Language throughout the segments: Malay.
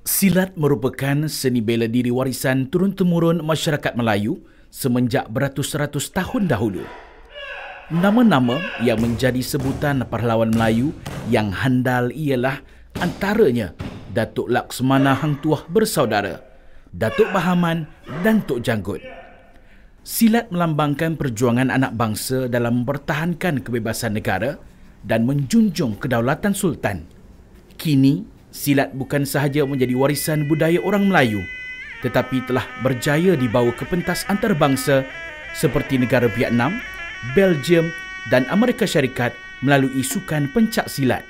Silat merupakan seni bela diri warisan turun-temurun masyarakat Melayu semenjak beratus-ratus tahun dahulu. Nama-nama yang menjadi sebutan pahlawan Melayu yang handal ialah antaranya Datuk Laksmana Hang Tuah bersaudara, Datuk Bahaman dan Tok Janggut. Silat melambangkan perjuangan anak bangsa dalam mempertahankan kebebasan negara dan menjunjung kedaulatan Sultan. Kini, silat bukan sahaja menjadi warisan budaya orang Melayu, tetapi telah berjaya dibawa ke pentas antarabangsa seperti negara Vietnam, Belgium dan Amerika Syarikat melalui sukan pencak silat.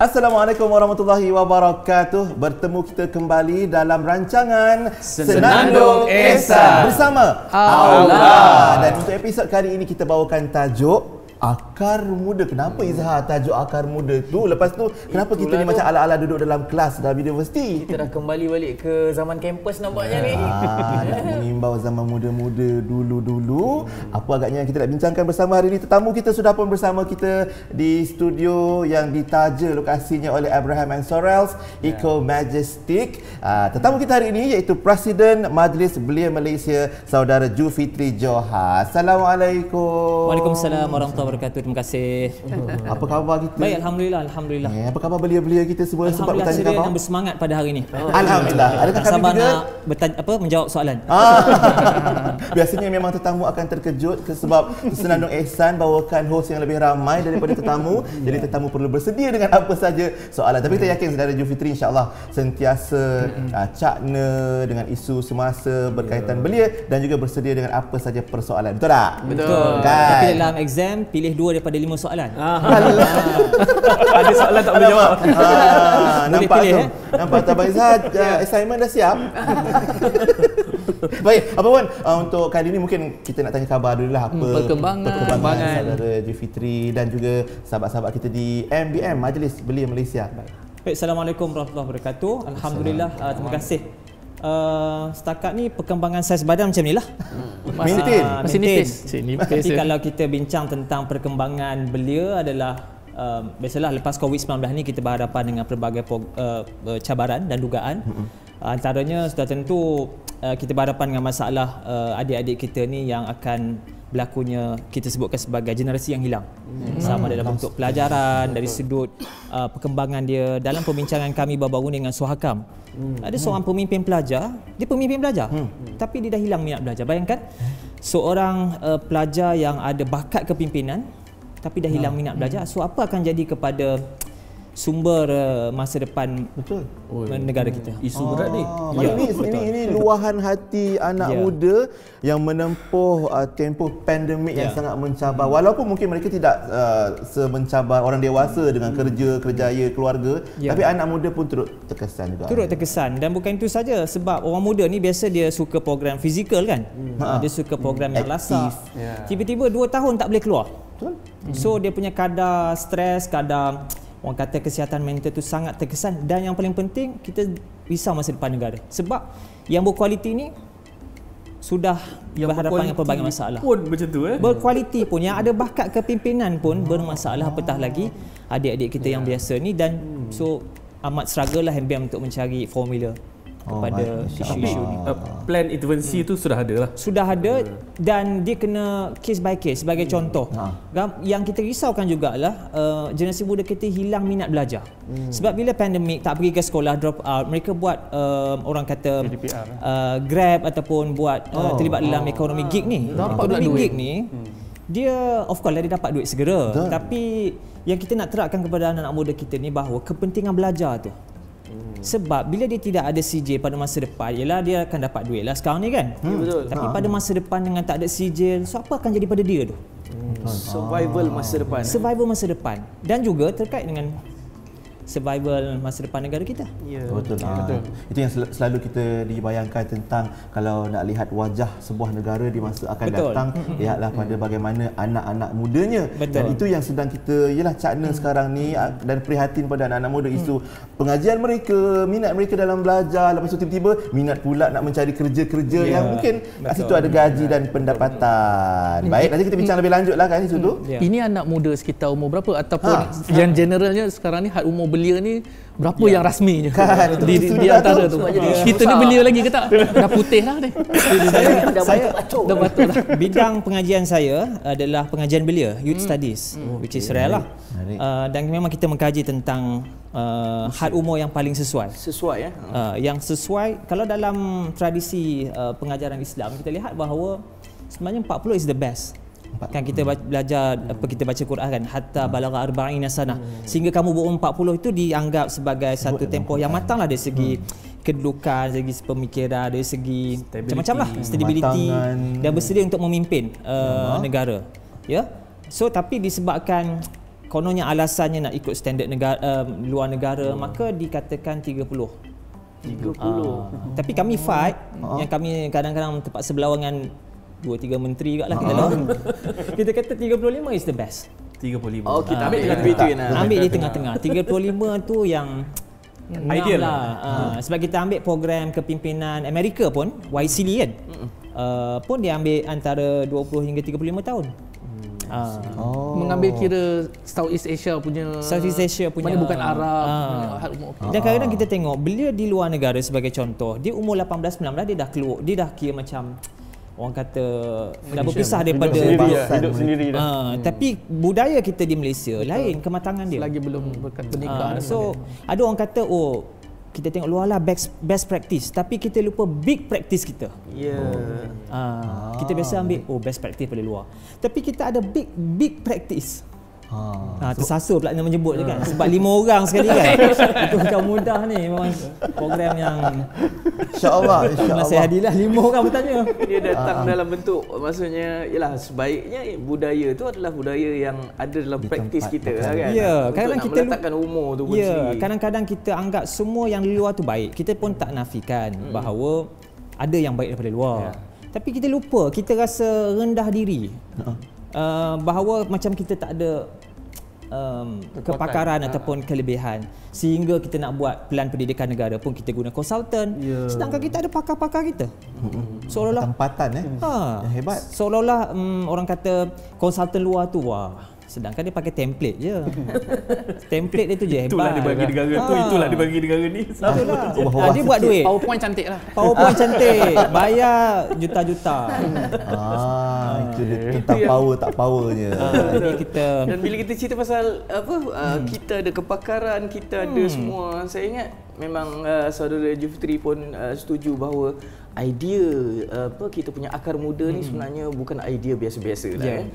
Assalamualaikum warahmatullahi wabarakatuh. Bertemu kita kembali dalam rancangan Senandung Ehsan bersama Allah. Dan untuk episod kali ini kita bawakan tajuk Akar Muda. Kenapa Izhar tajuk Akar Muda tu? Lepas tu kenapa kita ni macam ala-ala duduk dalam kelas dalam universiti? Kita dah kembali balik ke zaman kampus nampaknya ni. Nak mengimbau zaman muda-muda dulu-dulu. Apa agaknya yang kita nak bincangkan bersama hari ini. Tetamu kita sudah pun bersama kita di studio yang ditaja lokasinya oleh Abraham and Sorrells Eco Majestic. Tetamu kita hari ini iaitu Presiden Majlis Belia Malaysia, Saudara Julfitri Johar. Assalamualaikum. Waalaikumsalam warahmatullahi wabarakatuh. Terima kasih. Apa khabar kita? Baik, alhamdulillah, alhamdulillah. Apa khabar belia-belia kita semua? Sempat bertanya Alhamdulillah, khabar? sedang bersemangat pada hari ini. Alhamdulillah. Adakah kami Sabar juga nak menjawab soalan. Biasanya memang tetamu akan terkejut sebab Senandung Ehsan bawakan hos yang lebih ramai daripada tetamu. Jadi tetamu perlu bersedia dengan apa saja soalan. Tapi kita yakin Saudara Julfitri insya-Allah sentiasa cakna dengan isu semasa berkaitan belia dan juga bersedia dengan apa saja persoalan. Betul tak? Betul. Kan? Tapi dalam exam pilih 2 daripada 5 soalan. Ada soalan tak boleh jawab. Nampak pilih, tu. Nampak tak Abang Izhar? Assignment dah siap. Baik, apa pun untuk kali ini mungkin kita nak tanya khabar dulu lah apa perkembangan Saudara Julfitri dan juga sahabat-sahabat kita di MBM Majlis Belia Malaysia. Baik, Assalamualaikum warahmatullahi wabarakatuh. Alhamdulillah, terima kasih. Setakat ni perkembangan saiz badan macam ni lah. Masih nipis. Tapi kalau kita bincang tentang perkembangan belia adalah biasalah lepas COVID-19 ni kita berhadapan dengan pelbagai cabaran dan dugaan. Antaranya sudah tentu kita berhadapan dengan masalah adik-adik kita ni yang akan berlakunya kita sebutkan sebagai generasi yang hilang. Sama dalam bentuk pelajaran, dari sudut perkembangan dia. Dalam perbincangan kami baru-baru ni dengan Suhakam, ada seorang pemimpin pelajar, dia pemimpin pelajar, tapi dia dah hilang minat belajar. Bayangkan seorang pelajar yang ada bakat kepimpinan tapi dah hilang minat belajar. So apa akan jadi kepada sumber masa depan negara kita? Isu berat ni. Ini luahan hati anak muda yang menempuh tempoh pandemik yang sangat mencabar. Walaupun mungkin mereka tidak semencabar orang dewasa dengan kerjaya, keluarga, tapi anak muda pun turut terkesan juga. Turut terkesan, dan bukan itu saja, sebab orang muda ni biasa dia suka program fizikal kan. Dia suka program yang lasak. Tiba-tiba 2 tahun tak boleh keluar. So dia punya kadar stres, kadar orang kata kesihatan mental tu sangat terkesan. Dan yang paling penting, kita risau masa depan negara. Sebab yang berkualiti ni sudah berhadapan dengan pelbagai masalah. Pun macam tu Berkualiti pun, yang ada bakat kepimpinan pun bermasalah, apatah lagi adik-adik kita yang biasa ni. Dan so amat struggle lah MBM untuk mencari formula kepada isu-isu ni. Plan intervensi tu sudah ada lah. Sudah ada, dan dia kena case by case. Sebagai contoh, yang kita risaukan jugalah generasi muda kita hilang minat belajar. Sebab bila pandemik tak pergi ke sekolah, drop out, mereka buat orang kata Grab ataupun buat terlibat dalam ekonomi gig ni. Ekonomi gig ni dia of course lah dia dapat duit segera. Tapi yang kita nak terapkan kepada anak-anak muda kita ni bahawa kepentingan belajar tu. Sebab bila dia tidak ada CJ pada masa depan, ialah dia akan dapat duit lah sekarang ni kan. Betul. Tapi pada masa depan dengan tak ada CJ, so apa akan jadi pada dia tu? Survival masa depan. Survival masa depan. Dan juga terkait dengan survival masa depan negara kita. Betul. Itu yang selalu kita dibayangkan tentang kalau nak lihat wajah sebuah negara di masa akan datang, lihatlah pada bagaimana anak-anak mudanya. Dan itu yang sedang kita cakna sekarang ni, dan prihatin pada anak-anak muda, isu pengajian mereka, minat mereka dalam belajar, lepas itu tiba-tiba minat pula nak mencari kerja-kerja yang mungkin kat situ ada gaji dan pendapatan. Baik, nanti kita bincang lebih lanjut lah kan itu tu. Ini anak muda sekitar umur berapa ataupun yang generalnya sekarang ni had umur belia ni berapa yang rasminya di antara tu. Kita ni belia lagi ke tak? Dah putih lah ni. Saya dah batuk lah. Bidang pengajian saya adalah pengajian belia, youth studies, which is rare lah. Dan memang kita mengkaji tentang had umur yang paling sesuai. Yang sesuai, kalau dalam tradisi pengajaran Islam kita lihat bahawa sebenarnya 40 is the best. Kan kita belajar kita baca Quran kan, hatta balagha arba'ina sanah, sehingga kamu berumur 40 itu dianggap sebagai satu tempoh yang matang lah dari segi kedudukan, dari segi pemikiran, dari segi macam-macam lah, stability, dan bersedia untuk memimpin negara. So tapi disebabkan kononnya alasannya nak ikut standard negara, luar negara, maka dikatakan 30. Tapi kami fight, yang kami kadang-kadang terpaksa berlawan dengan 2-3 menteri kat lah kita lawan. Kita kata 35 is the best. 35. Kita ambil between lah. Ambil di tengah-tengah. 35 tu yang ideal lah. Sebab kita ambil program kepimpinan Amerika pun, YCD kan, pun dia ambil antara 20 hingga 35 tahun. Mengambil kira Southeast Asia punya, mana bukan Arab. Dan kadang-kadang kita tengok belia di luar negara sebagai contoh, dia umur 18-19 dia dah keluar, dia dah kira macam orang kata dah berpisah daripada hidup sendiri dah. Tapi budaya kita di Malaysia lain, kematangan dia. Selagi belum bernikah. So ada orang kata kita tengok luar lah best practice, tapi kita lupa big practice kita. Kita biasa ambil best practice pada luar, tapi kita ada big practice. Tersasar pula nak menyebut je kan, sebab 5 orang sekali kan. Itu bukan mudah ni, memang program yang InsyaAllah Mas Hadilah 5 orang bertanya. Dia datang dalam bentuk, maksudnya ialah sebaiknya budaya tu adalah budaya yang ada dalam praktis kita kan. Kadang-kadang kita meletakkan umur tu pun kadang-kadang kita anggap semua yang di luar tu baik. Kita pun tak nafikan bahawa ada yang baik daripada luar. Tapi kita lupa, kita rasa rendah diri. Bahawa macam kita tak ada kepakaran ataupun kelebihan, sehingga kita nak buat pelan pendidikan negara pun kita guna konsultan, sedangkan kita ada pakar-pakar kita. Seolah-olah tempatan yang hebat. Seolah-olah orang kata konsultan luar tu sedangkan dia pakai template je. Template dia tu je hebat. Itulah dia bagi negara tu, itulah dia bagi negara ni. Dia buat duit. PowerPoint cantik lah. PowerPoint cantik. Bayar juta-juta. Itu dia tentang power tak powernya. Dan bila kita cerita pasal kita ada kepakaran, kita ada semua. Saya ingat memang saudara Jufri pun setuju bahawa idea kita punya akar muda ni sebenarnya bukan idea biasa-biasa lah kan.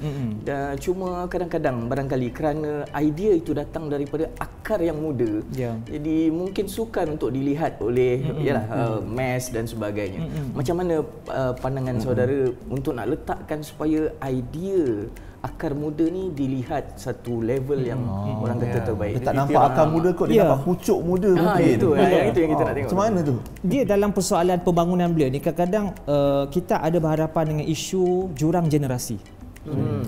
Dan cuma kadang-kadang barangkali kerana idea itu datang daripada akar yang muda, jadi mungkin sukar untuk dilihat oleh mass dan sebagainya. Macam mana pandangan saudara untuk nak letakkan supaya idea akar muda ni dilihat satu level yang orang kata terbaik. Dia tak nampak akar muda kot, dia nampak pucuk muda mungkin. Itu yang kita nak tengok. Macam mana tu? Dia dalam persoalan pembangunan belia ni kadang-kadang kita ada berhadapan dengan isu jurang generasi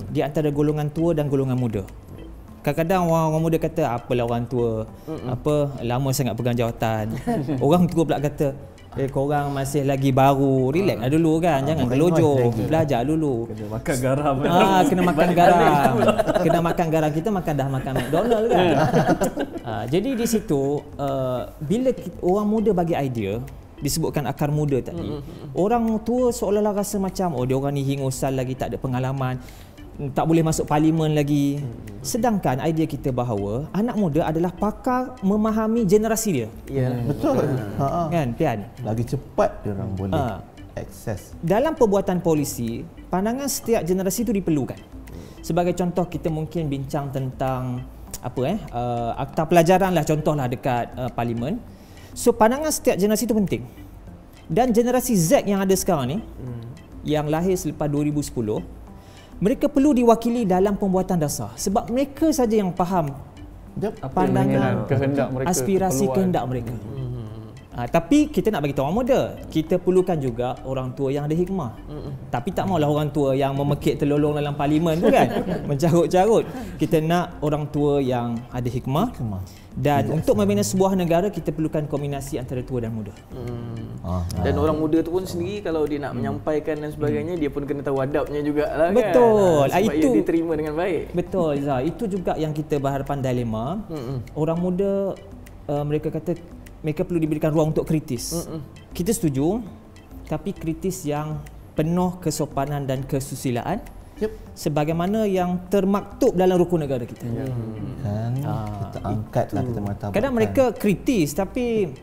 di antara golongan tua dan golongan muda. Kadang-kadang orang muda kata apalah orang tua, lama sangat pegang jawatan. Orang tua pula kata korang masih lagi baru, relax lah dulu kan, jangan gelojoh, belajar dulu. Kena makan garam. Kena makan garam. Kena makan garam, kita dah makan McDonald kan. Jadi di situ bila orang muda bagi idea, disebutkan akar muda tadi, orang tua seolah-olah rasa macam dia orang ni hingusan lagi, tak ada pengalaman, tak boleh masuk parlimen lagi. Sedangkan idea kita bahawa anak muda adalah pakar memahami generasi dia. Betul. Kan Pian? Lagi cepat dia orang boleh akses. Dalam perbuatan polisi, pandangan setiap generasi itu diperlukan. Sebagai contoh, kita mungkin bincang tentang akta pelajaran lah, contohlah dekat parlimen. So pandangan setiap generasi itu penting. Dan generasi Z yang ada sekarang ni, yang lahir selepas 2010, mereka perlu diwakili dalam pembuatan dasar sebab mereka saja yang faham pandangan, kehendak mereka, aspirasi kehendak mereka. Tapi kita nak bagi tahu orang muda, kita perlukan juga orang tua yang ada hikmah. Tapi tak maulah orang tua yang memekik terlolong dalam parlimen tu kan, mencarut-carut. Kita nak orang tua yang ada hikmah. Dan untuk membina sebuah negara, kita perlukan kombinasi antara tua dan muda. Dan orang muda tu pun sendiri kalau dia nak menyampaikan dan sebagainya, dia pun kena tahu adabnya jugalah kan. Betul. Supaya Itu dia diterima dengan baik. Betul, Zah. Itu juga yang kita berhadapan dilema. Orang muda, mereka kata mereka perlu diberikan ruang untuk kritis. Kita setuju, tapi kritis yang penuh kesopanan dan kesusilaan. Sebagaimana yang termaktub dalam rukun negara kita. Kan kita angkatlah, kita martabatkan. Kadang mereka kritis, tapi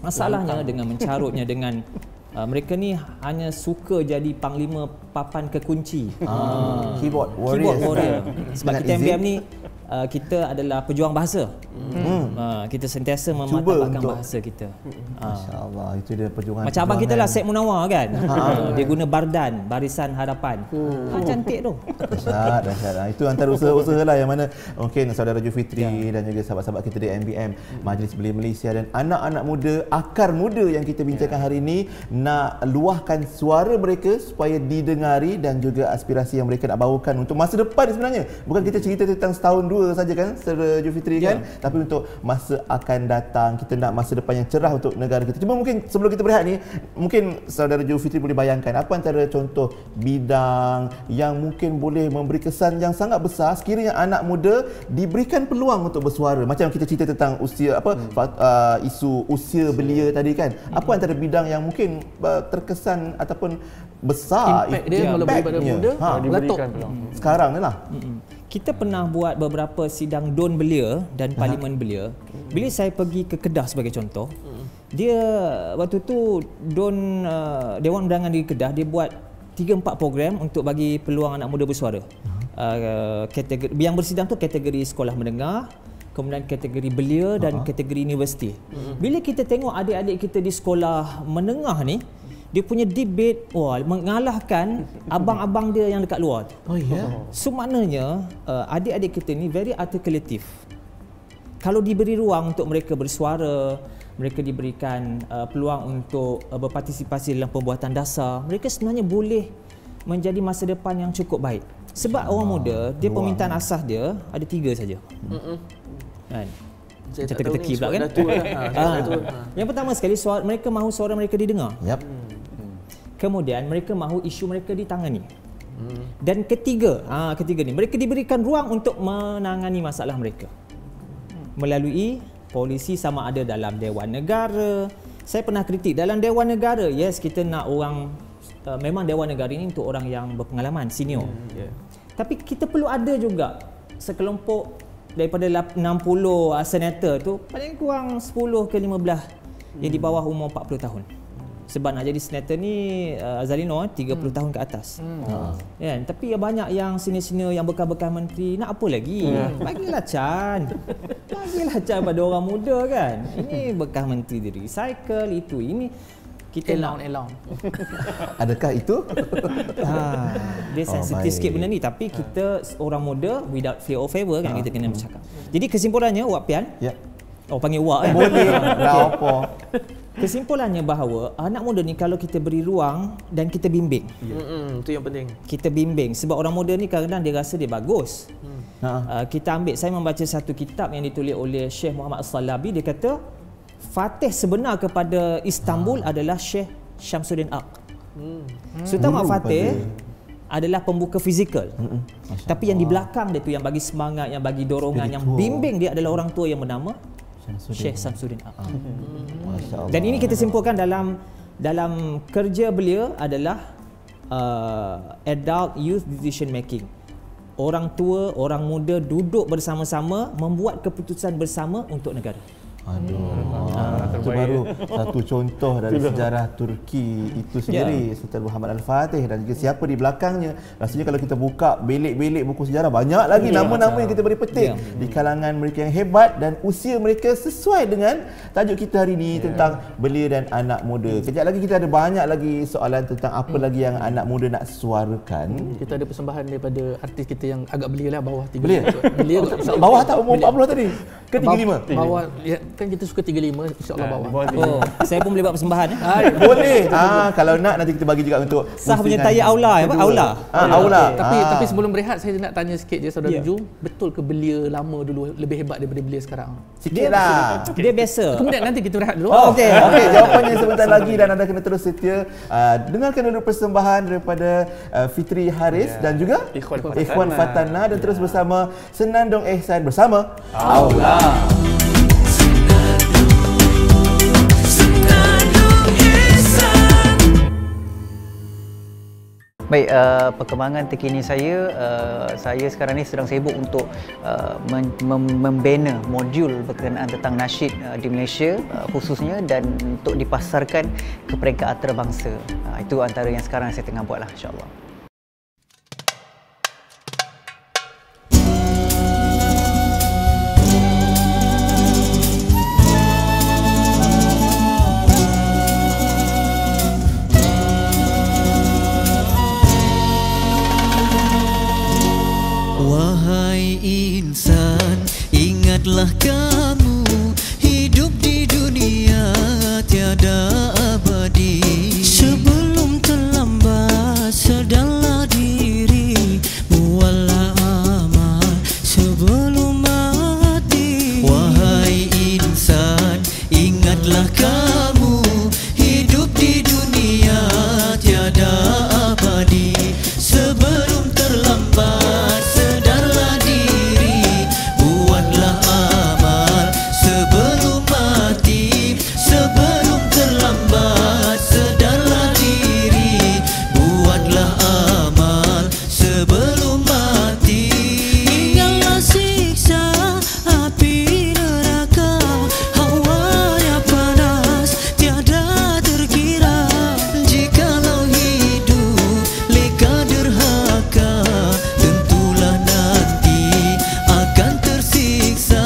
masalahnya dengan mencarutnya dengan mereka ni hanya suka jadi panglima papan kekunci. Keyboard Keyboard warrior. Sebab Dengan kita izin? MBM ni kita adalah pejuang bahasa. Kita sentiasa mematahkan bahasa kita. Masya-Allah, itu dia perjuangan. Macam abang kita lah, Syed Munawar kan. Dia guna Bardan, Barisan Harapan. Cantik tu. Dahsyat. Itu antara usaha-usaha lah yang mana mungkin saudara Jufitri dan juga sahabat-sahabat kita di MBM, Majlis Belia Malaysia dan anak-anak muda, akar muda yang kita bincangkan hari ini nak luahkan suara mereka supaya didengari dan juga aspirasi yang mereka nak bawakan untuk masa depan sebenarnya. Bukan kita cerita tentang setahun dua saja kan, saudara Jufitri kan, tapi untuk masa akan datang, kita nak masa depan yang cerah untuk negara kita. Cuma mungkin sebelum kita berehat ni, mungkin saudara Jufitri boleh bayangkan apa antara contoh bidang yang mungkin boleh memberi kesan yang sangat besar sekiranya anak muda diberikan peluang untuk bersuara. Macam kita cerita tentang usia isu usia belia tadi kan. Apa antara bidang yang mungkin terkesan ataupun besar impact dia melebihi daripada muda, diberikan peluang. Sekarang ni lah. Kita pernah buat beberapa sidang DUN Belia dan Parlimen Belia. Bila saya pergi ke Kedah sebagai contoh, dia waktu tu DUN Dewan Undangan di Kedah, dia buat 3-4 program untuk bagi peluang anak muda bersuara. Kategori yang bersidang tu kategori sekolah menengah, kemudian kategori belia dan kategori universiti. Bila kita tengok adik-adik kita di sekolah menengah ni, dia punya debate mengalahkan abang-abang dia yang dekat luar. So maknanya adik-adik kita ni very articulative. Kalau diberi ruang untuk mereka bersuara, mereka diberikan peluang untuk berpartisipasi dalam pembuatan dasar, mereka sebenarnya boleh menjadi masa depan yang cukup baik. Sebab orang muda, dia permintaan asas dia ada 3 saja. Kan? Saya teka-teki pula kan? Yang pertama sekali, mereka mahu suara mereka didengar. Kemudian mereka mahu isu mereka ditangani. Dan ketiga ni, mereka diberikan ruang untuk menangani masalah mereka melalui polisi, sama ada dalam Dewan Negara. Saya pernah kritik dalam Dewan Negara, yes, kita nak orang memang Dewan Negara ini untuk orang yang berpengalaman, senior. Tapi kita perlu ada juga sekelompok daripada 60 senator tu, paling kurang 10 ke 15 yang di bawah umur 40 tahun. Sebab nak jadi senator ni Azalino 30 tahun ke atas. Kan? Tapi banyak yang senior-senior yang bekas-bekas menteri, nak apa lagi? Bagilah can. Bagilah can pada orang muda kan. Ini bekas menteri dia recycle, itu ini kita elong. Adakah itu? Dia sensitif sikit benda ni, tapi kita orang muda without fear or favor kan, kita kena bercakap. Jadi kesimpulannya Wak Pian, panggil Wak kan? Boleh. Apa? Kesimpulannya bahawa anak muda ni kalau kita beri ruang dan kita bimbing. Itu yang penting. Kita bimbing sebab orang muda ni kadang-kadang dia rasa dia bagus. Kita ambil, saya membaca satu kitab yang ditulis oleh Syekh Muhammad As-Salabi, dia kata Fatih sebenar kepada Istanbul adalah Syekh Syamsuddin Aq. Sultan Mak Fatih adalah pembuka fizikal. Tapi yang di belakang dia tu, yang bagi semangat, yang bagi dorongan, yang bimbing dia adalah orang tua yang bernama Syekh Syamsuddin Aq. Dan ini kita simpulkan dalam kerja beliau adalah adult youth decision making. Orang tua, orang muda duduk bersama-sama membuat keputusan bersama untuk negara. Itu baru satu contoh dari sejarah Turki itu sendiri, Sultan Muhammad Al-Fatih, dan juga siapa di belakangnya. Rasanya kalau kita buka belik-belik buku sejarah, banyak lagi nama-nama yang kita boleh petik di kalangan mereka yang hebat dan usia mereka sesuai dengan tajuk kita hari ini tentang belia dan anak muda. Kejap lagi kita ada banyak lagi soalan tentang apa lagi yang anak muda nak suarakan. Kita ada persembahan daripada artis kita yang agak belia lah, bawah 35. Belia? Belia Bawah tak umur 40 tadi? Ke 35? Bawah, ya, kan kita suka 35, insyaAllah bawah. Oh, saya pun boleh buat persembahan ya. Boleh. Kalau nak nanti kita bagi juga untuk Sah menyertai aula ya, Pak? Aula. Aula. Tapi sebelum berehat saya nak tanya sikit je saudara Ju, betul ke belia lama dulu lebih hebat daripada belia sekarang? Sikitlah. Dia biasa. Kemudian nanti kita berehat dulu. Okey, jawapannya sebentar lagi dan anda kena terus setia. Dengarkan dulu persembahan daripada Fitri Haris dan juga Ikhwan Fatana, dan terus bersama Senandung Ihsan bersama Aula. Baik, perkembangan terkini saya sekarang ni sedang sibuk untuk membina modul berkenaan tentang nasyid di Malaysia khususnya, dan untuk dipasarkan ke peringkat antarabangsa. Itu antara yang sekarang saya tengah buat lah, insyaAllah. Wahai insan, ingatlah kamu, hidup di dunia tiada abadi. Sebelum terlambat, sedarlah diri, buatlah amal sebelum mati. Wahai insan, ingatlah kamu, hidup di dunia tiada abadi. Sebelum terlambat, sedarlah diri, buatlah amal sebelum mati. Sebelum terlambat, sedarlah diri, buatlah amal sebelum mati. Tinggallah siksa api neraka, hawanya panas tiada terkira. Jikalau hidup leka derhaka, tentulah nanti akan tersiksa.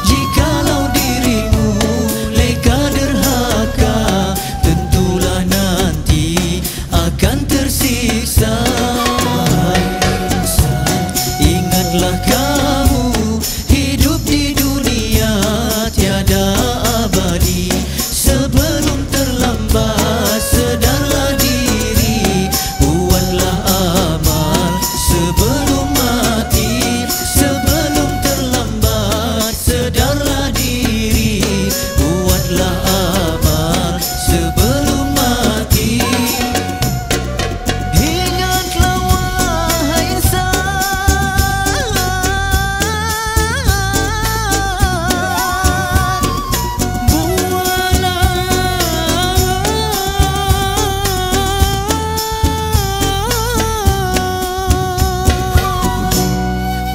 Jikalau dirimu leka derhaka, tentulah nanti akan tersiksa. Ingatlah kamu, hidup di dunia tiada abadi. Sebelum terlambat, sedarlah diri, buatlah amal sebelum mati. Sebelum terlambat, sedarlah diri, buatlah amal sebelum mati. Ingatlah wahai insan, buatlah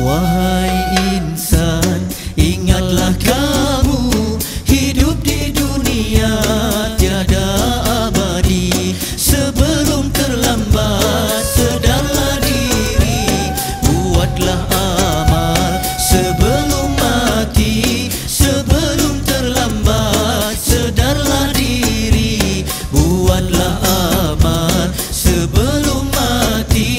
wahai insan, ingatlah kamu, hidup di dunia tiada abadi. Sebelum terlambat, sedarlah diri, buatlah amal sebelum mati. Sebelum terlambat, sedarlah diri, buatlah amal sebelum mati.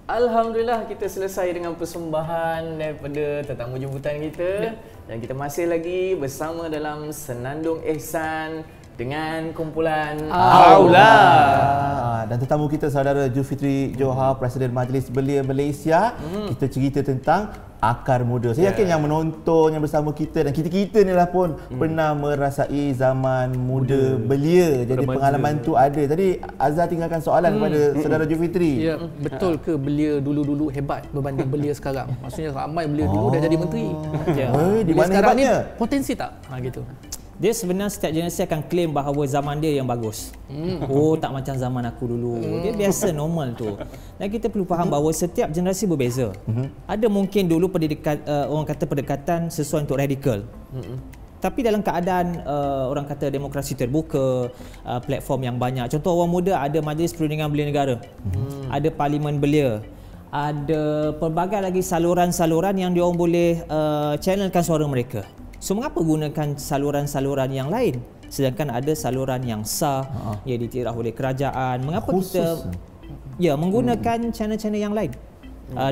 Alhamdulillah, kita selesai dengan persembahan daripada tetamu jemputan kita. Dan kita masih lagi bersama dalam Senandung Ihsan dengan kumpulan Aula. Dan tetamu kita saudara Julfitri Johar, Presiden Majlis Belia Malaysia. Kita cerita tentang akar muda. Saya yakin yang menonton yang bersama kita dan kita-kita ni lah pun pernah merasai zaman muda belia. Jadi pengalaman tu ada. Tadi Azhar tinggalkan soalan kepada saudara Julfitri. Ya, betul ke belia dulu-dulu hebat berbanding belia sekarang? Maksudnya ramai belia dulu dah jadi menteri. Ya. Di mana Sekarang ni hebatnya? potensi tak? Gitu. Dia sebenarnya setiap generasi akan claim bahawa zaman dia yang bagus. Oh, tak macam zaman aku dulu. Dia biasa, normal tu. Dan kita perlu faham bahawa setiap generasi berbeza. Ada mungkin dulu orang kata pendekatan sesuai untuk radikal. Tapi dalam keadaan orang kata demokrasi terbuka, platform yang banyak. Contoh orang muda ada Majlis Perundingan Belia Negara. Ada Parlimen Belia. Ada pelbagai lagi saluran-saluran yang diorang boleh channelkan suara mereka. So mengapa gunakan saluran-saluran yang lain sedangkan ada saluran yang sah yang diiktiraf oleh kerajaan? Mengapa kita menggunakan channel-channel yang lain?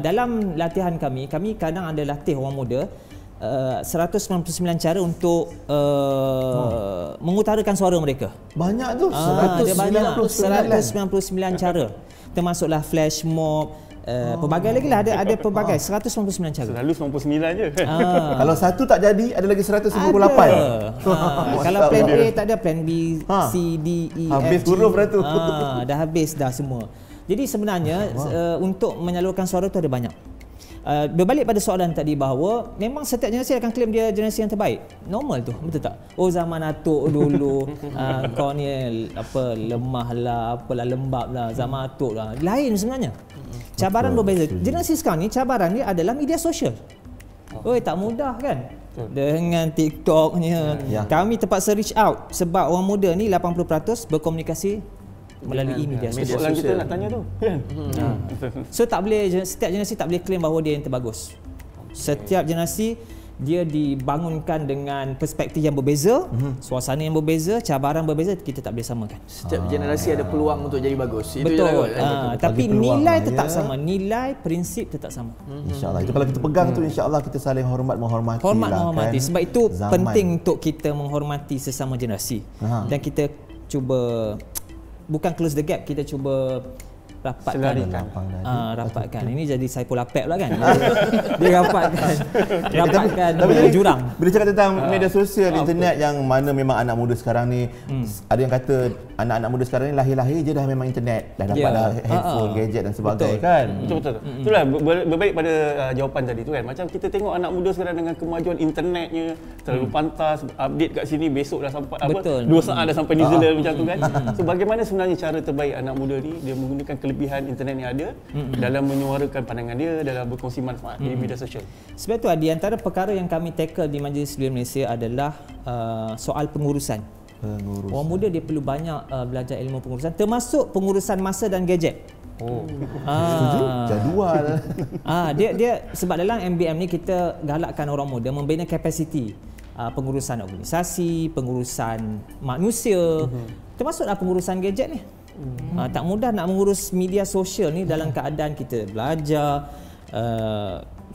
Dalam latihan kami kadang ada latih orang muda 199 cara untuk mengutarakan suara mereka. Banyak tu. Dia banyak 199 cara. Termasuklah flash mob, pelbagai lagi lah, ada pelbagai 199 cara. Selalu 99 je. Kalau satu tak jadi ada lagi 198. Kalau plan A tak ada, plan B, C, D, E, F, G. Habis huruf dah tu. Dah habis dah semua. Jadi sebenarnya untuk menyalurkan suara tu ada banyak. Berbalik pada soalan tadi bahawa memang setiap generasi akan claim dia generasi yang terbaik. Normal tu, betul tak? Oh, zaman atuk dulu kau ni lemah lah, apalah lembab lah, zaman atuk lah. Lain sebenarnya. Cabaran berbeza. Generasi sekarang ni cabaran dia adalah media sosial. Oi, tak mudah kan? Dengan TikToknya. Kami terpaksa reach out sebab orang muda ni 80% berkomunikasi melalui media sosial. Soalan kita nak tanya tu kan. So tak boleh, setiap generasi tak boleh claim bahawa dia yang terbagus. Setiap generasi dia dibangunkan dengan perspektif yang berbeza, suasana yang berbeza, cabaran berbeza, kita tak boleh samakan. Setiap generasi ada peluang untuk jadi bagus. Itu betul. Je lah, Tapi nilai tetap sama, nilai prinsip tetap sama. InsyaAllah. Itu kalau kita pegang tu, insyaAllah kita saling menghormati. Menghormati. Kan? Sebab itu zaman. penting untuk kita menghormati sesama generasi. Dan kita cuba bukan close the gap, kita cuba rapatkan. Rapatkan. Ini jadi Saipul Apek pula kan. Dia rapatkan jurang. Bila cakap tentang media sosial, internet yang mana memang anak muda sekarang ni, ada yang kata anak-anak muda sekarang ni lahir-lahir je dah memang internet, dah dapat dah handphone, gadget dan sebagainya kan. Betul. Itulah berbaik pada jawapan tadi tu kan. Macam kita tengok anak muda sekarang dengan kemajuan internetnya terlalu pantas, update kat sini besok dah sampai 2 saat dah sampai New Zealand macam tu kan. So bagaimana sebenarnya cara terbaik anak muda ni dia menggunakan kelebihan internet yang ada dalam menyuarakan pandangan dia, dalam berkongsi manfaat di media sosial? Sebab itu di antara perkara yang kami tackle di Majlis Belia Malaysia adalah soal pengurusan. Orang muda dia perlu banyak belajar ilmu pengurusan, termasuk pengurusan masa dan gadget. Jadual. Dia sebab dalam MBM ni kita galakkan orang muda membina kapasiti pengurusan organisasi, pengurusan manusia, termasuklah pengurusan gadget ni. Tak mudah nak mengurus media sosial ni dalam keadaan kita belajar.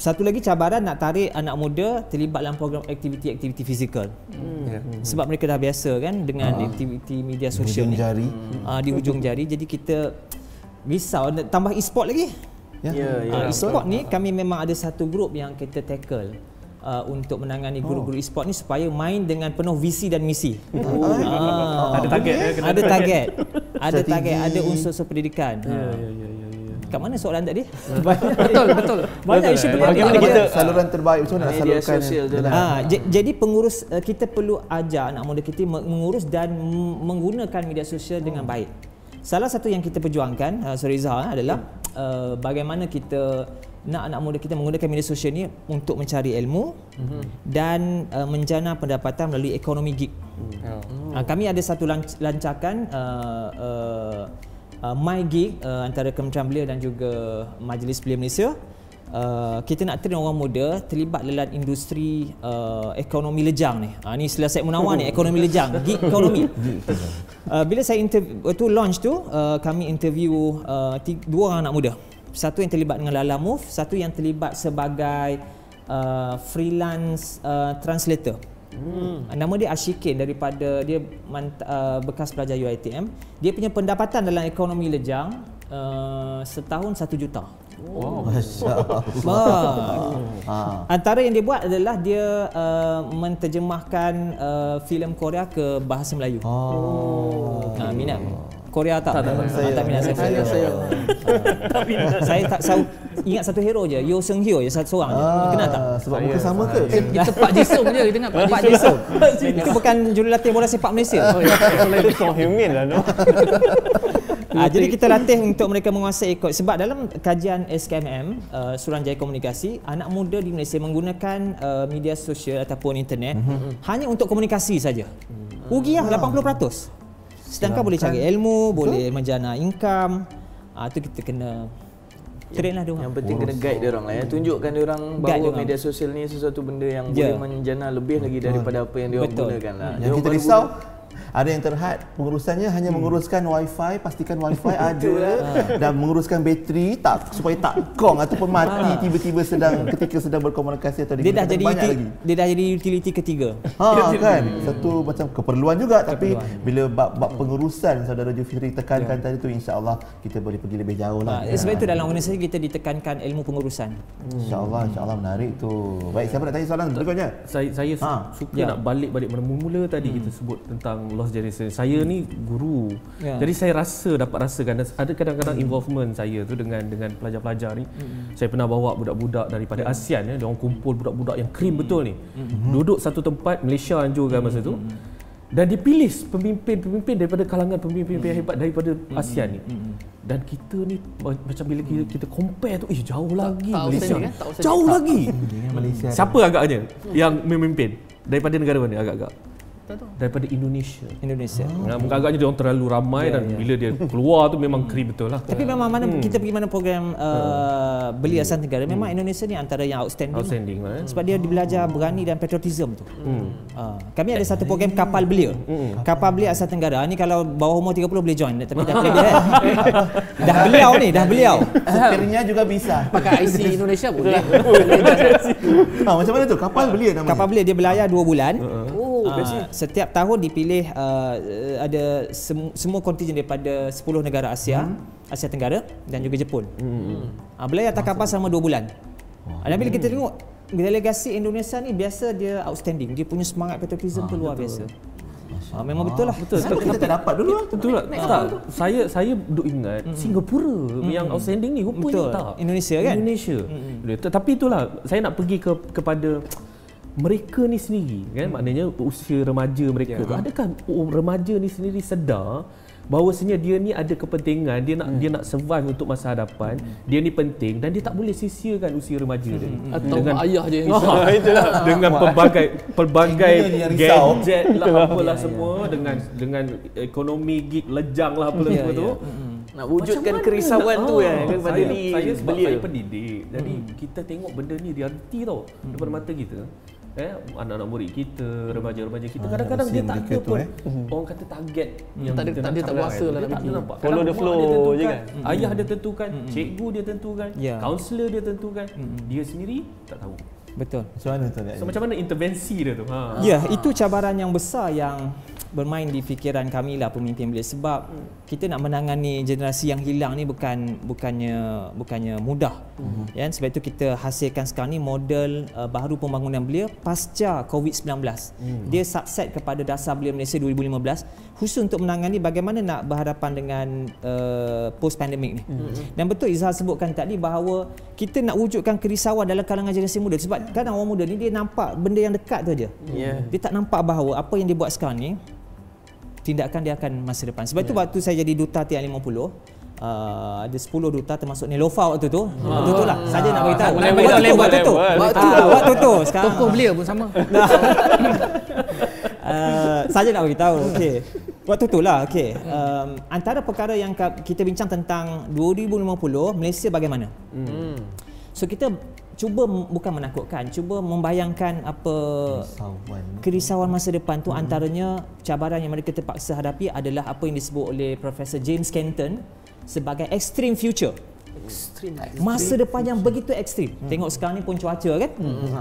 Satu lagi cabaran nak tarik anak muda terlibat dalam program aktiviti-aktiviti fizikal. Sebab mereka dah biasa kan dengan aktiviti media sosial ni. Di hujung jari. Jadi kita risau tambah e-sport lagi. E-sport ni kami memang ada satu grup yang kita tackle untuk menangani guru-guru e-sport ni supaya main dengan penuh visi dan misi. Ada target Ada target, ada unsur pendidikan. Kat mana soalan tadi? Betul. Banyak isu bagaimana kita saluran terbaik macam mana nak salurkan jadi pengurus kita perlu ajar anak muda kita mengurus dan menggunakan media sosial dengan baik. Salah satu yang kita perjuangkan Zahar adalah bagaimana kita nak anak muda kita menggunakan media sosial ni untuk mencari ilmu dan menjana pendapatan melalui ekonomi gig. Kami ada satu lancakan My Gig antara Kementerian Belia dan juga Majlis Belia Malaysia. Kita nak train orang muda terlibat dalam industri ekonomi lejang ni. Ni selesai Munawar ni, ekonomi lejang, gig ekonomi. Bila saya launch tu, kami interview 2 orang anak muda. Satu yang terlibat dengan Lala Move, satu yang terlibat sebagai freelance translator. Nama dia Ashikin, daripada dia bekas pelajar UiTM. Dia punya pendapatan dalam ekonomi lejang setahun 1 juta. Wow. Masya-Allah. Antara yang dia buat adalah dia menterjemahkan filem Korea ke bahasa Melayu. Minat Korea tak? Tak minat saya. Saya tak ingat satu hero je, Yo Seung Hyo, satu seorang je. Kenal tak? Sebab muka sama ke? Kita Pak Jisung je kita ingat Pak Jisung. Itu bukan jurulatih bola sepak Malaysia. Itu Song Hyo-min lah, no? Jadi kita latih untuk mereka menguasai kod. Sebab dalam kajian SKMM, Suruhanjaya Komunikasi, anak muda di Malaysia menggunakan media sosial ataupun internet hanya untuk komunikasi saja. Rugi lah 80%. Sedangkan boleh cari ilmu, boleh menjana income. Itu kita kena train lah diorang. Yang penting kena guide diorang lah ya. Tunjukkan diorang bahawa media sosial ni sesuatu benda yang boleh menjana lebih lagi daripada apa yang diorang gunakan lah. Yang kita risau, ada yang terhad pengurusannya hanya menguruskan wifi, pastikan wifi ada dan menguruskan bateri tak supaya tak kong ataupun mati tiba-tiba ketika sedang berkomunikasi atau dia dah jadi utility ketiga. Kan satu macam keperluan juga, tapi bila bab pengurusan saudara Jufri tekankan tadi tu, insya-Allah kita boleh pergi lebih jauh lah. Sebab itu dalam organisasi kita ditekankan ilmu pengurusan. Insya-Allah menarik tu. Baik, siapa nak tanya soalan berikutnya? Saya suka nak balik mula-mula tadi kita sebut tentang lost generation. Saya ni guru. Jadi saya dapat rasakan ada kadang-kadang involvement saya tu dengan pelajar-pelajar ni. Saya pernah bawa budak-budak daripada ASEAN dia orang kumpul budak-budak yang krim betul ni. Duduk satu tempat, Malaysia anjurkan masa tu. Dan dipilih pemimpin daripada kalangan pemimpin hebat daripada ASEAN ni. Dan kita ni macam bila kita compare tu, jauh lagi Malaysia. Jauh lagi. Siapa agaknya yang memimpin? Daripada negara mana agak-agak? Daripada Indonesia. Agaknya dia orang terlalu ramai dan bila dia keluar tu memang krim betul lah. Tapi memang kita pergi mana program Belia Asia Tenggara, memang Indonesia ni antara yang outstanding lah. Sebab dia belajar berani dan patriotism tu. Kami ada satu program Kapal Belia. Kapal Belia Asia Tenggara ni kalau bawah umur 30 boleh join, tapi dah lebih kan. Dah beliau. Supirnya juga bisa. Pakai IC Indonesia boleh. Macam mana tu? Kapal Belia namanya. Kapal Belia dia berlayar 2 bulan. Setiap tahun dipilih ada semua kontingen daripada 10 negara Asia Tenggara dan juga Jepun. Berlayar atas kapal selama 2 bulan. Dan bila kita tengok delegasi Indonesia ni, biasa dia outstanding. Dia punya semangat patriotism tu luar biasa. Memang betul lah. Kita tak dapat dulu lah. Betul lah. Saya duk ingat Singapura yang outstanding ni rupanya tak. Indonesia kan? Indonesia. Tapi itulah saya nak pergi kepada mereka ni sendiri kan, maknanya usia remaja mereka tu, adakah remaja ni sendiri sedar bahawasanya dia ni ada kepentingan, dia nak survive untuk masa hadapan, dia ni penting dan dia tak boleh sia-siakan usia remaja dia dengan ayah je yang dengan pelbagai gadget lah apalah semua, dengan ekonomi gig lejang lah apalah semua tu. Nak wujudkan kerisauan tu kepada ni saya pendidik. Jadi kita tengok benda ni realiti tau depan mata kita. Anak-anak murid kita, remaja-remaja kita, kadang-kadang dia tak ada pun orang kata target yang dia tak kuasa lah nak fikir. Follow the flow je kan. Ayah dia tentukan, cikgu dia tentukan, kaunselor dia tentukan, dia sendiri tak tahu. Betul. Macam mana tu? Macam mana intervensi dia tu? Itu cabaran yang besar yang bermain di fikiran kami lah pemimpin Belia, sebab kita nak menangani generasi yang hilang ni bukannya mudah. Sebab itu kita hasilkan sekarang ni model baharu pembangunan Belia pasca COVID-19. Dia subset kepada dasar Belia Malaysia 2015 khusus untuk menangani bagaimana nak berhadapan dengan post pandemic ni. Dan betul Izhar sebutkan tadi bahawa kita nak wujudkan kerisauan dalam kalangan generasi muda, sebab kadang orang muda ni dia nampak benda yang dekat tu aja. Dia tak nampak bahawa apa yang dia buat sekarang ni tindakan dia akan masa depan. Sebab itu waktu saya jadi duta TN50, ada 10 duta termasuk Nelofa waktu tu. Waktu tu lah saja nak beritahu. Waktu tu sekarang tokoh Belia pun sama. Saja nak beritahu. Okey. Waktu tu lah. Okey. Antara perkara yang kita bincang tentang 2050 Malaysia bagaimana. So kita cuba bukan menakutkan, cuba membayangkan apa kerisauan masa depan tu. Antaranya cabaran yang mereka terpaksa hadapi adalah apa yang disebut oleh Profesor James Kenton sebagai extreme future. Masa depan yang begitu ekstrim. Tengok sekarang ni pun cuaca kan,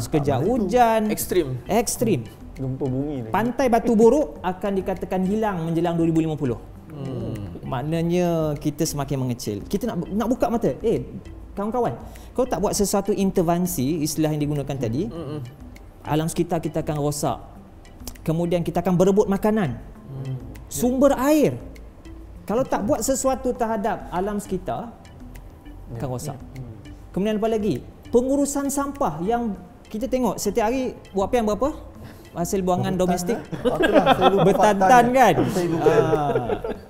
sekejap hujan, ekstrim. Gempa bumi ni. Pantai Batu Borok akan dikatakan hilang menjelang 2050. Maknanya kita semakin mengecil. Kita nak buka mata. Kawan-kawan, kau tak buat sesuatu intervensi, istilah yang digunakan tadi, alam sekitar kita akan rosak. Kemudian kita akan berebut makanan, sumber air. Kalau tak buat sesuatu terhadap alam sekitar, akan rosak. Kemudian apa lagi? Pengurusan sampah yang kita tengok setiap hari buat berapa? Hasil buangan domestik bertantan kan.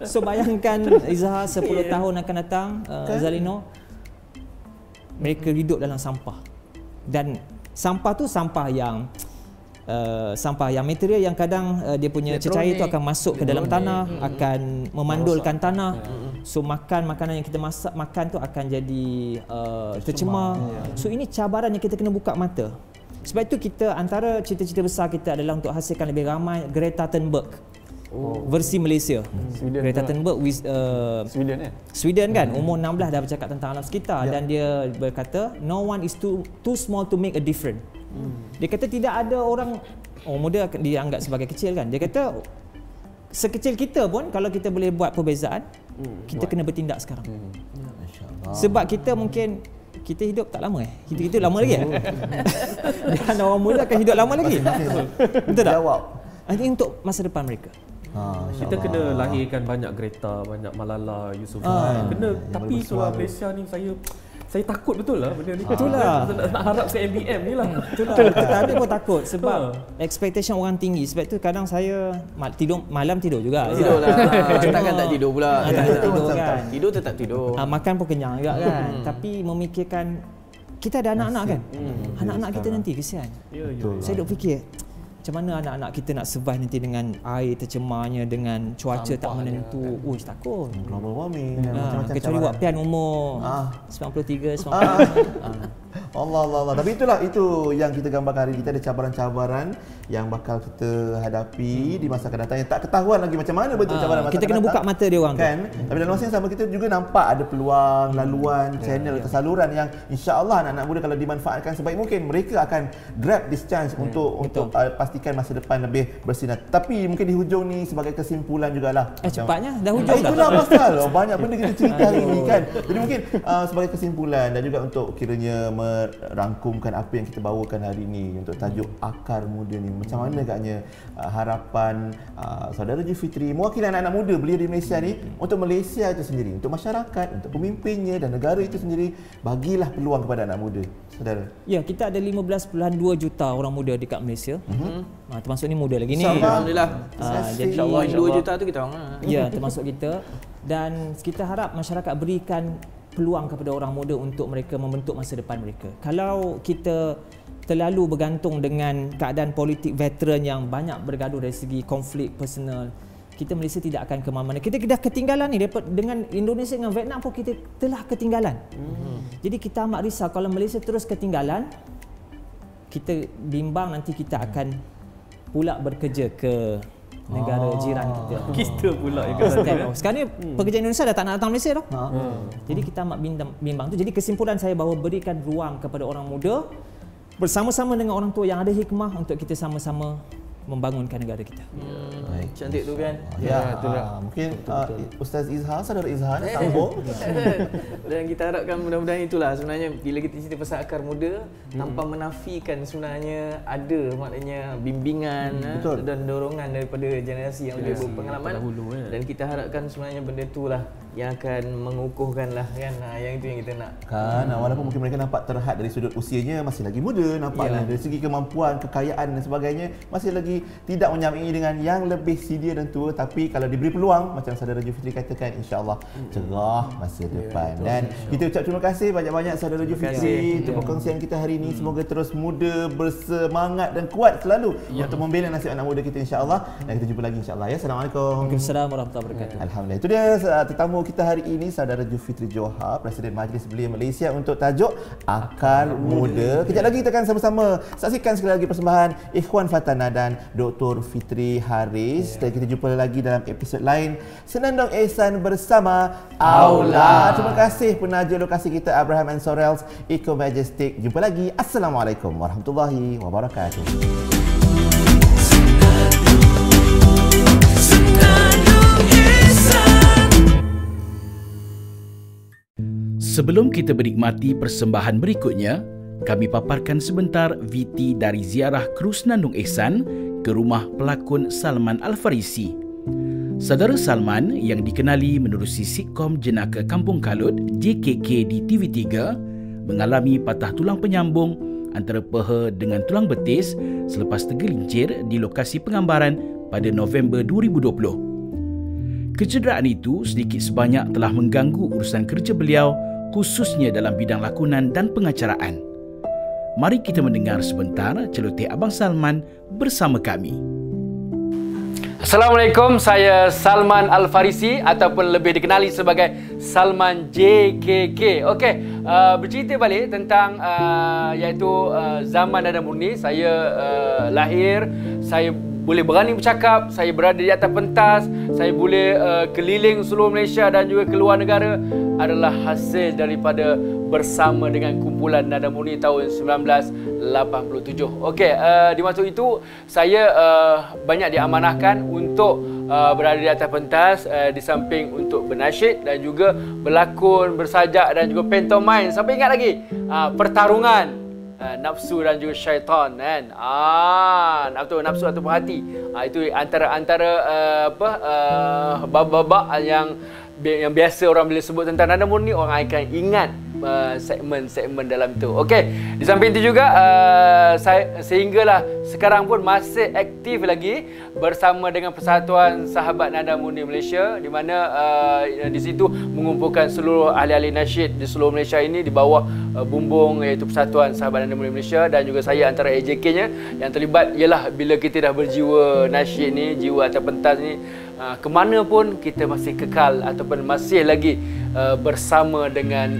So bayangkan Izhar 10 tahun akan datang, Zalino, mereka hidup dalam sampah. Dan sampah tu sampah yang material yang kadang dia punya cecair itu akan masuk ke dalam tanah, akan memandulkan tanah. So makanan yang kita makan tu akan jadi tercemar. So ini cabaran yang kita kena buka mata. Sebab itu kita antara cita-cita besar kita adalah untuk hasilkan lebih ramai Greta Thunberg versi Malaysia. Greta Thunberg Sweden kan, umur 16 dah bercakap tentang alam sekitar dan dia berkata no one is too small to make a difference. Dia kata tidak ada orang muda dianggap sebagai kecil kan. Dia kata sekecil kita pun kalau kita boleh buat perbezaan, kita kena bertindak sekarang. Sebab kita mungkin kita hidup tak lama kita hidup lama lagi dan orang muda akan hidup lama lagi. Betul tak? Ini untuk masa depan mereka. Kita kena lahirkan banyak Greta, banyak Malala Yousafzai. Kena, tapi kalau Malaysia ni saya takut betul lah benda ni. Betul lah. Nak harap ke MBM ni lah. Betul lah. Kita pun takut sebab expectation orang tinggi. Sebab tu kadang saya malam tidur juga. Tidur lah. Takkan tak tidur pula. Tak tidur kan. Tidur tetap tidur. Makan pun kenyang juga kan. Tapi memikirkan kita ada anak-anak kan. Anak-anak kita nanti kesian. Saya duk fikir macam mana anak-anak kita nak survive nanti dengan air tercemarnya, dengan cuaca tak menentu. Takut. Global warming. Kecuali Wapian umur 93, 94. Allah. Tapi itu yang kita gambarkan hari ini. Kita ada cabaran-cabaran yang bakal kita hadapi di masa akan datang yang tak ketahuan lagi macam mana bentuk cabaran masa kita kena buka mata dia orang kan. Tapi dalam masa yang sama kita juga nampak ada peluang, laluan, channel atau saluran yang insya-Allah anak-anak muda kalau dimanfaatkan sebaik mungkin mereka akan grab this chance untuk pastikan masa depan lebih bersinar. Tapi mungkin di hujung ni sebagai kesimpulan jugalah. Cepatnya dah hujung dah. Itulah pasal banyak benda kita cerita hari ini kan. Jadi mungkin sebagai kesimpulan dan juga untuk kiranya merangkumkan apa yang kita bawakan hari ini untuk tajuk Akar Muda ni. Macam mana agaknya harapan saudara Jufitri mewakili anak-anak muda belia di Malaysia ni untuk Malaysia itu sendiri, untuk masyarakat, untuk pemimpinnya dan negara itu sendiri, bagilah peluang kepada anak muda. Saudara. Ya, kita ada 15.2 juta orang muda dekat Malaysia. Termasuk ni muda lagi ni. Alhamdulillah. Jadi insya-Allah 2 juta tu kita orang. Ya, termasuk kita. Dan kita harap masyarakat berikan peluang kepada orang muda untuk mereka membentuk masa depan mereka. Kalau kita terlalu bergantung dengan keadaan politik veteran yang banyak bergaduh dari segi konflik personal, kita Malaysia tidak akan ke mana-mana. Kita dah ketinggalan ni dengan Indonesia dengan Vietnam pun kita telah ketinggalan. Jadi kita amat risau kalau Malaysia terus ketinggalan, kita bimbang nanti kita akan pula bekerja ke negara jiran kita. Kita pula sekarang ni pekerja Indonesia dah tak nak datang Malaysia dah. Jadi kita amat bimbang tu. Jadi kesimpulan saya bahawa berikan ruang kepada orang muda bersama-sama dengan orang tua yang ada hikmah untuk kita sama-sama membangunkan negara kita. Cantik tu kan. Mungkin Ustaz Izhar, saudara Izhar sambung. Dan kita harapkan mudah-mudahan itulah sebenarnya bila kita cerita pasal akar muda tanpa menafikan sebenarnya ada maknanya bimbingan dan dorongan daripada generasi yang lebih berpengalaman dan kita harapkan sebenarnya benda itulah yang akan mengukuhkanlah kan. Yang itu yang kita nak. Kan walaupun mungkin mereka nampak terhad dari sudut usianya masih lagi muda, nampaknya dari segi kemampuan, kekayaan dan sebagainya masih lagi tidak menyamai dengan yang lebih sedia dan tua, tapi kalau diberi peluang macam saudara Jufitri katakan insya-Allah cerah masa depan. Dan kita ucap terima kasih banyak-banyak saudara Jufitri untuk perkongsian kita hari ini. Semoga terus muda, bersemangat dan kuat selalu untuk membela nasib anak muda kita insya-Allah. Dan kita jumpa lagi insya-Allah ya. Assalamualaikum. Waalaikumsalam warahmatullahi wabarakatuh. Alhamdulillah. Itu dia tetamu kita hari ini saudara Jufitri Johar, Presiden Majlis Belia Malaysia untuk tajuk Akar Muda. Kejap lagi kita akan sama-sama saksikan sekali lagi persembahan Ikhwan Fatana dan Dr. Fitri Haris. Dan kita jumpa lagi dalam episod lain Senandung Ehsan bersama Aula. Terima kasih penaja lokasi kita Abraham and Sorrells Eco Majestic. Jumpa lagi. Assalamualaikum warahmatullahi wabarakatuh. Sebelum kita menikmati persembahan berikutnya, kami paparkan sebentar VT dari ziarah krus Nandung Ehsan ke rumah pelakon Salman Al-Farisi. Saudara Salman yang dikenali menerusi sitkom Jenaka Kampung Kalut JKK di TV3 mengalami patah tulang penyambung antara peha dengan tulang betis selepas tergelincir di lokasi penggambaran pada November 2020. Kecederaan itu sedikit sebanyak telah mengganggu urusan kerja beliau, khususnya dalam bidang lakonan dan pengacaraan. Mari kita mendengar sebentar celoteh Abang Salman bersama kami. Assalamualaikum, saya Salman Al-Farisi ataupun lebih dikenali sebagai Salman JKK. Okey, bercerita balik tentang iaitu zaman Nada Murni. Saya lahir, saya boleh berani bercakap, saya berada di atas pentas, saya boleh keliling seluruh Malaysia dan juga keluar negara adalah hasil daripada bersama dengan kumpulan Nada Murni tahun 1987. Okey, di masa itu saya banyak diamanahkan untuk berada di atas pentas, di samping untuk bernasyid dan juga berlakon, bersajak dan juga pantomime. Sampai ingat lagi pertarungan nafsu dan juga syaitan kan. Nafsu ataupun hati. Itu antara bab-bab yang biasa orang bila sebut tentang Nada Murni, orang akan ingat segmen-segmen dalam tu. Okey, di samping itu juga sehinggalah sekarang pun masih aktif lagi bersama dengan Persatuan Sahabat Nada Murni Malaysia, di mana di situ mengumpulkan seluruh ahli-ahli nasyid di seluruh Malaysia ini di bawah bumbung iaitu Persatuan Sahabat Nada Murni Malaysia, dan juga saya antara AJK-nya yang terlibat. Ialah bila kita dah berjiwa nasyid ni, jiwa atas pentas ni, kemana pun kita masih kekal ataupun masih lagi bersama dengan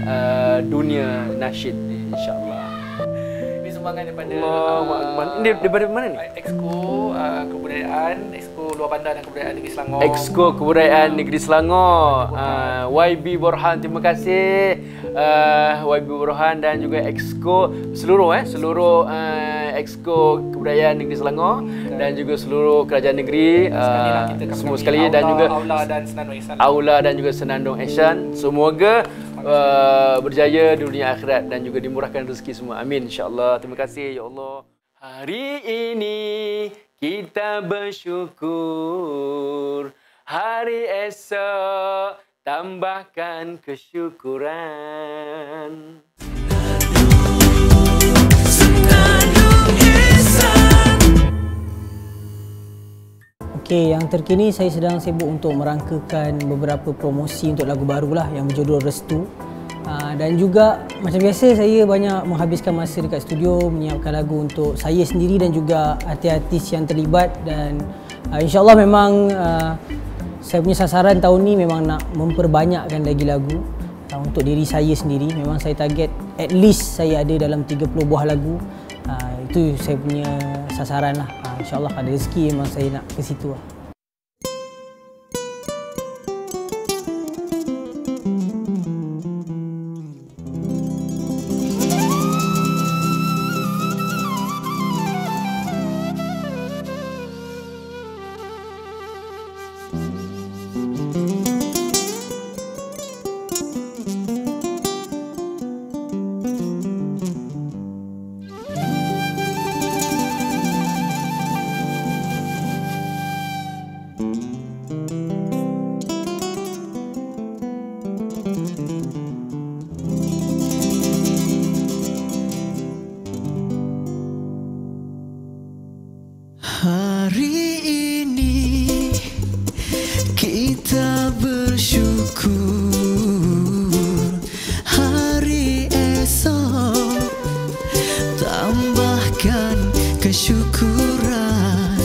dunia nasyid ni, insya-Allah. Ini sumbangan daripada Ini daripada mana ni? Exco Kebudayaan, Exco Luar Bandar dan Kebudayaan Negeri Selangor. Exco Kebudayaan Negeri Selangor. YB Borhan, terima kasih. YB Borhan dan juga Exco seluruh Exco Kebudayaan Negeri Selangor dan juga seluruh kerajaan negeri semua sekali, dan juga Aula dan juga Senandung Ehsan. Semoga berjaya di dunia akhirat dan juga dimurahkan rezeki semua. Amin, insya-Allah. Terima kasih ya Allah. Hari ini kita bersyukur, hari esok tambahkan kesyukuran. Okey, yang terkini saya sedang sibuk untuk merangkakan beberapa promosi untuk lagu baru lah yang berjudul Restu. Dan juga macam biasa saya banyak menghabiskan masa dekat studio menyiapkan lagu untuk saya sendiri dan juga artis-artis yang terlibat, dan insya-Allah memang saya punya sasaran tahun ni memang nak memperbanyakkan lagi lagu untuk diri saya sendiri. Memang saya target at least saya ada dalam 30 buah lagu. Itu saya punya sasaran lah. InsyaAllah ada rezeki memang saya nak ke situ lah. Hari ini kita bersyukur, hari esok tambahkan kesyukuran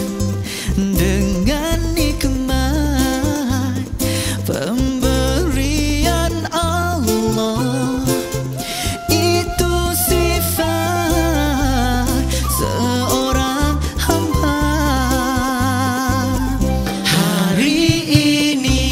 dengan nikmat pemberian Allah. Itu sifat seorang hamba. Hari ini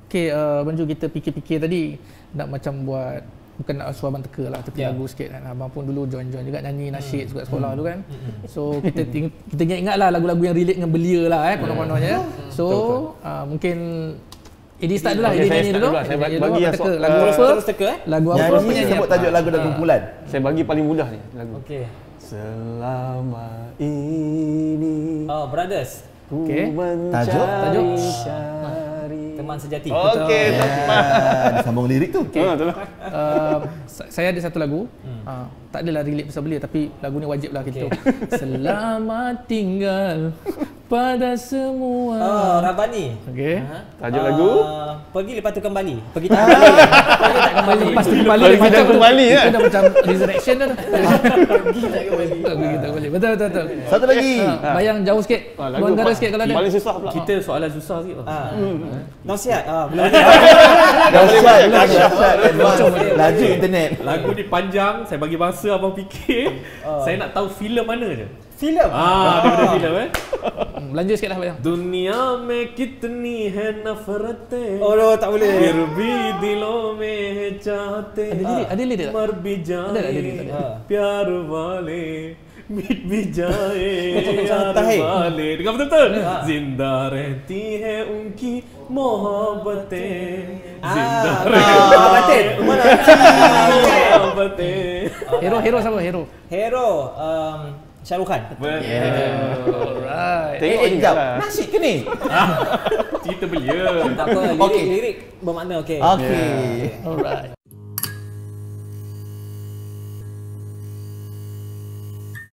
Okay, Banju kita fikir-fikir tadi nak macam buat, bukan nak suruh abang teka lah, teka lagu sikit kan. Abang pun dulu join juga nyanyi nasyid juga sekolah tu kan. So kita ingat lah lagu-lagu yang relate dengan belia lah konon-kononnya. So mungkin Edi start dulu lah, Edi nyanyi dulu. Saya bagi yang teka lagu apa? Terus teka Lagu apa penyanyi sebut tajuk lagu dan kumpulan. Saya bagi paling mudah ni lagu. Okey. Selama ini Brothers. Okey. Tajuk Teman sejati. Okey, disambung lirik tu. Okay. Saya ada satu lagu. Tak adalah relate pasal belia, tapi lagu ni wajib lah kita. Selamat tinggal pada semua. Rabani. Okey. Tajuk lagu Pergi lepas tu kembali. Pergi tak kembali. Pergi tak kembali. Lepas tu kembali macam kembali kan. Itu dah macam resurrection dah. Pergi tak kembali. Pergi tak kembali. Betul. Satu lagi. Bayang jauh sikit. Luar negara sikit kalau ada. Paling susah pula. Kita soalan susah sikit. Nasihat. Belum. Laju internet. Lagu ni panjang, saya bagi masa abang fikir. Saya nak tahu filem mana je. Filem. Daripada filem Belanja sikit lah Bayang. दुनिया में कितनी है नफरतें tak boleh. फिर भी दिलों में है चाहते Ada lirik tak? मर भी जाए प्यार वाले मिट भी जाए यार वाले dengar betul-betul जिंदा रहती है उनकी मोहब्बतें जिंदा रहती है Mohabbatein Hero siapa? Hero Shah Rukh Khan. Alright. Sekejap. Nasyid ke ni? cerita belia Tak apa, lirik bermakna okey. Okey. Alright.